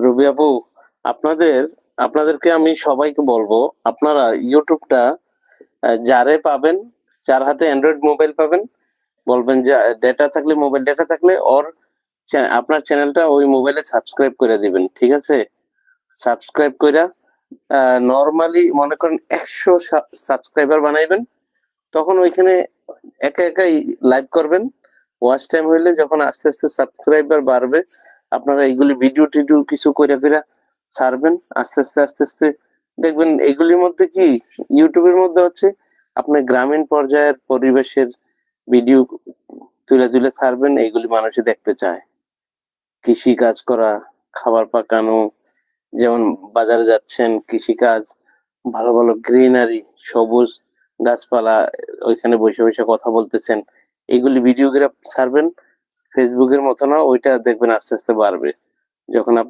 রবি আপু, আপনাদের আপনাদেরকে আমি সবাইকে বলবো, আপনারা ইউটিউবটা যারে পাবেন, যার হাতে অ্যান্ড্রয়েড মোবাইল পাবেন, বলবেন যে ডেটা থাকলে, মোবাইল ডেটা থাকলে ওর আপনার চ্যানেলটা ওই মোবাইলে সাবস্ক্রাইব করে দিবেন, ঠিক আছে? সাবস্ক্রাইব কইরা নরমালি মনে করেন ১০০ সাবস্ক্রাইবার বানাইবেন। তখন ওইখানে একা একাই লাইভ করবেন। ওয়াচ টাইম হইলে যখন আস্তে আস্তে সাবস্ক্রাইবার বাড়বে, আপনারা এইগুলি ভিডিও টিডিও কিছু কইরা কইরা ছাড়বেন। আস্তে আস্তে আস্তে আস্তে দেখবেন এগুলির মধ্যে কি, ইউটিউবের মধ্যে হচ্ছে আপনি গ্রামীণ পর্যায়ের পরিবেশের ভিডিও তুলে তুলে ছাড়বেন, এইগুলি মানুষে দেখতে চায়। কৃষি কাজ করা, খাবার পাকানো, যেমন বাজারে যাচ্ছেন, কৃষিকাজ, ভালো ভালো গ্রিনারি, সবুজ গাছপালা, ওইখানে বসে বসে কথা বলতেছেন, এগুলি ভিডিও করে ছাড়বেন। ফেসবুকের মতো না, ওইটা দেখবেন আস্তে আস্তে বাড়বে যখন